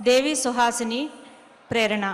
ದೇವಿ ಸುಹಾಸಿನಿ ಪ್ರೇರಣಾ.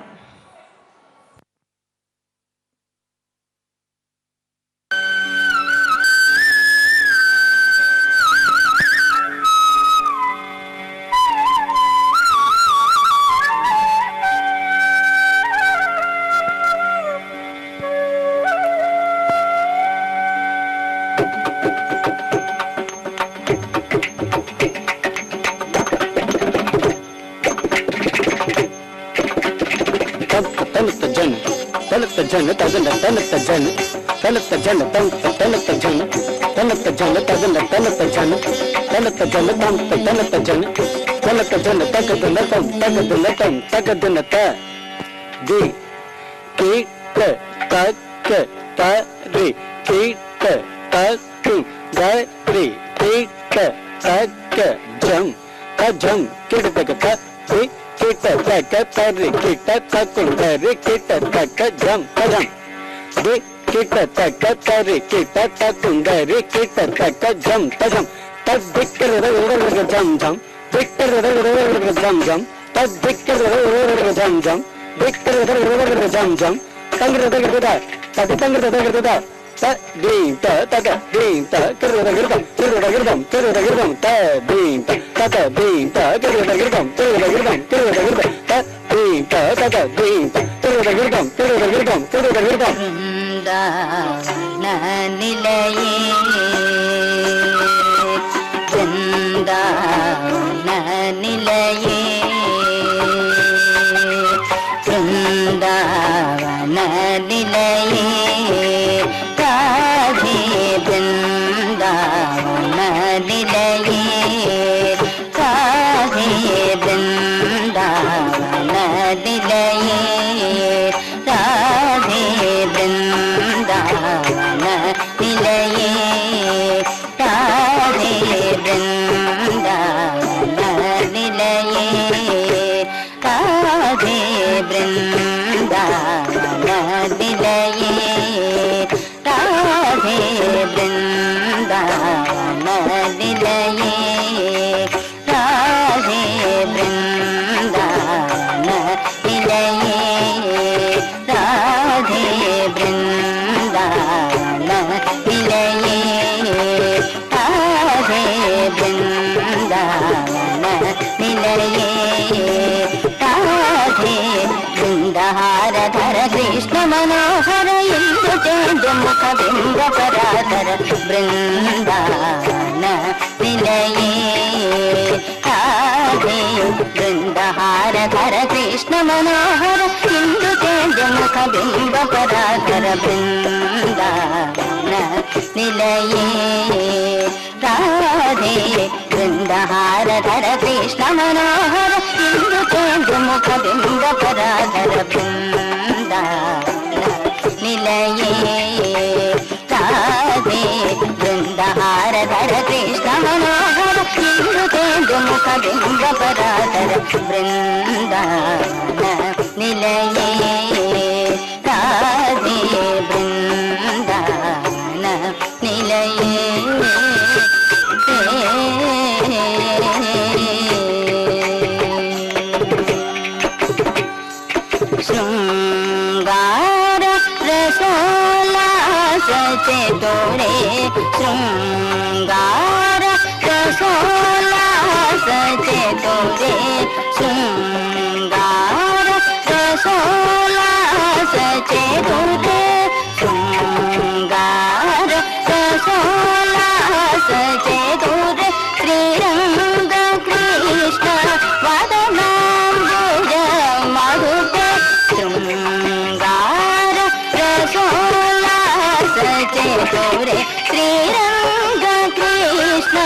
ಶ್ರೀರಂಗ ಕೃಷ್ಣ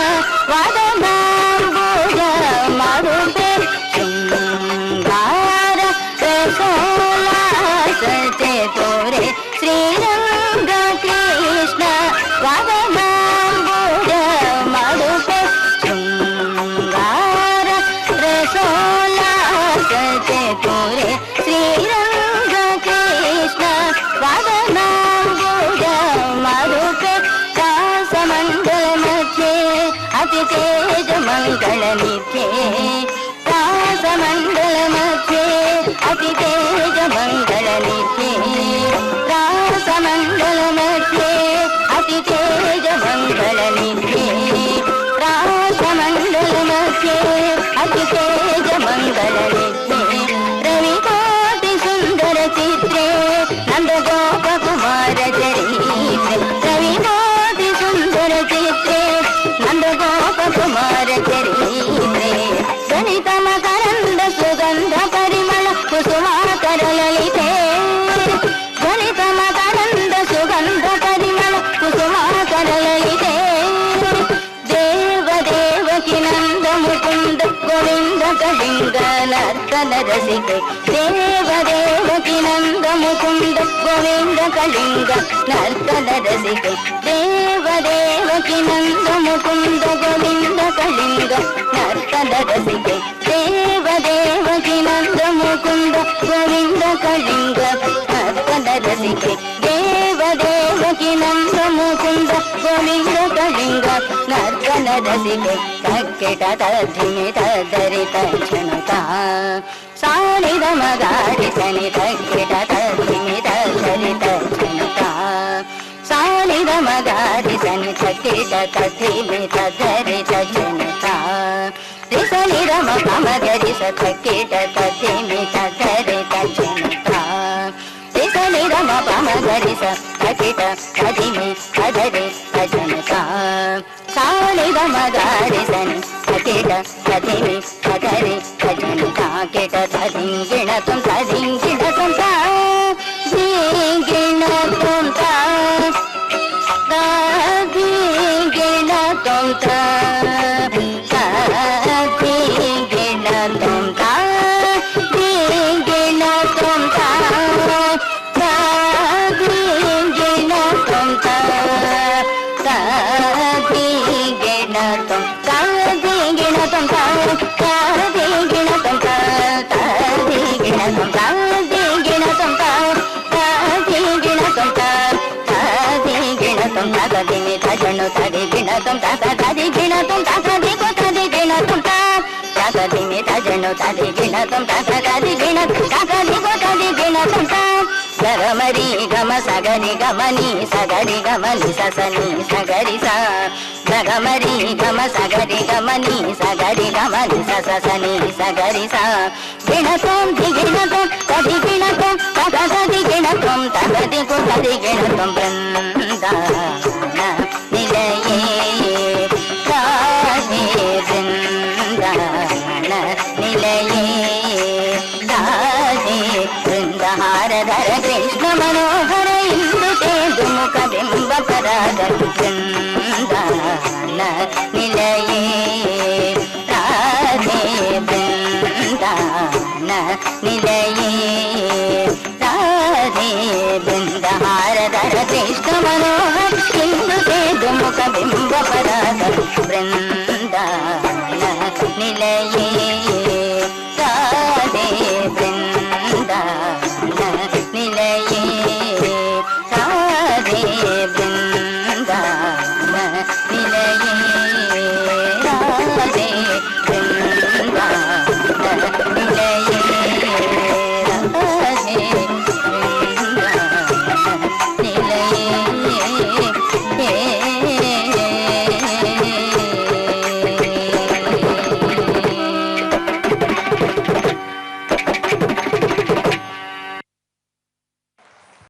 ವದನಾಂಬುಜ ಮರುಪೆ ಮಂಗಳ ರವಿಕೋಟಿ ಸುಂದರ ಚಿತ್ರೆ ನಂದ ಗೋಪ ಕುಮಾರ ಚರಿತ್ರೆ ರವಿಕೋಟಿ ಸುಂದರ ಚಿತ್ರೆ ನಂದ ಗೋಪ ಕುಮಾರ ಚರಿತ್ರೆ ಗಣಿತ ಮಕರಂದ ಸುಗಂಧ ಪರಿಮಳ ಕುಸುಮಾಕರ ಲಲಿತೆ ಗಣಿತ ಮಕರಂದ ಸುಗಂಧ ಪರಿಮಳ ಕುಸುಮಾಕರ ಲಲಿತೆ ದೇವ ದೇವಕಿ ನಂದ ಮುಕುಂದ ಗೋವಿಂದ ಕಳಿಂಗ ನರ್ತನ ರಸಿಕೆ ದೇವ ದೇವಕಿ ನಂದ ಮುಕುಂದ ಗೋವಿಂದ ಕಳಿಂಗ ನರ್ತನ ರಸಿಕೆ ದೇವ ದೇವಕಿ ನಂದ ಮುಕುಂದ ಗೋವಿಂದ ಕಳಿಂಗ ನರ್ತನ ರಸಿಕೆ ದೇವ ದೇವಕಿ ನಂದ ಮುಕುಂದ ಗೋವಿಂದ ಕಳಿಂಗ ನರ್ತನ ರಸಿಕೆ ದೇವ ದೇವಕಿ ನಂದ ಮುಕುಂದ ಗೋವಿಂದ ಕಳಿಂಗ ನರ್ತನ ರಸಿಕೆ ತಕ್ಕಿಟ ತದ್ಧಿಮಿ ತದ್ದರಿ ತಕ್ಷಣುತ ಸಾಲಿದ ಮಗಾರಿ ಸನಿ ತಕ್ಕಿಟ ತದ್ಧಿಮಿ ತದ್ದರಿ ತಕ್ಷಣುತ ಸಾಲಿದ ಮಗಾರಿ ಸನಿ ತಕ್ಕಿಟ ತದ್ಧಿಮಿ ತದ್ದರಿ ತಕ್ಷಣುತ ರಿಸಲಿದ ಮಗರಿ ಸ ತಕ್ಕಿಟ ತದ್ಧಿಮಿ ತದ್ದರಿ ತಕ್ಷಣುತ ರಿಸಲಿದ ಮಗರಿ ಸ ತಕ್ಕಿಟ ತದ್ಧಿಮಿ ತದ್ದರಿ ತಕ್ಷಣುತ ಸಾಲಿದ ಮಗಾರಿ ಸನಿ ತಕ್ಕಿಟ ತದ್ಧಿಮಿ ತದ್ದರಿ ತಕ್ಷಣುತ ಕಿಟ ತದಿಂಗಿಣ ತುಂತ ದಿಂಗಿಣ ತುಂತ ದಿಂಗಿಣ ತುಂತ ದಿಂಗಿಣ ತುಂತ ದಿಂಗಿಣ ತುಂತ ದಿಂಗಿಣ ತುಂತ ದಿಂಗಿಣ ತುಂತ ದಿಂಗಿಣ ತುಂತ ದಿಂಗಿಣ ತುಂತ ದಿಂಗಿಣ ತುಂತ ದಿಂಗಿಣ ತುಂತ ದಿಂಗಿಣ ತುಂತ ದಿಂಗಿಣ ತುಂತ ದಿಂಗಿಣ ತುಂತ ತದಿಮಿ ತಜಣು ತದಿಗಿಣ ತುಂತ ತದಿಗಿಣ ತುಂತ ತದಿಗೋ ತದಿಗಿಣ ತುಂತ ತದಿಮಿ ತಜಣು ತದಿಗಿಣ ತುಂತ ತದಿಗಿಣ ತುಂತ ತದಿಗೋ ತದಿಗಿಣ ತುಂತ ಗರಮರಿ ಗಮ ಸಗರಿ ಗಮನಿ ಸಗರಿ ಗಮನಿ ಸಸನಿ ಸಗರಿ ಸ ಗಮರಿ ಗಮ ಸಗರಿ ಗಮನಿ ಸಗರಿ ಗಮನಿ ಸಸನಿ ಸಗರಿ ಸ ಗಿಣತಂ ದಿಗಿಣತಂ ತದಿಗಿಣತಂ ತದಿಗಿಣತಂ ತದಿಗೋ ತದಿಗಿಣತಂ ಬೃಂದಾವನ ನಿಲಯೇ ರಾಧೆ ಬೃಂದಾವನ ನಿಲಯೇ ರಾಧೆ ಬೃಂದಹಾರಧರ ಕೃಷ್ಣ ಮನೋಹರ ಇಂದು ತೇದು ಮುಖ ಬಿಂಬ ಪರಾಗ ಬೃಂದಾವನ ನಿಲಯೇ ರಾಧೆ ಬೃಂದಾವನ ನಿಲಯೇ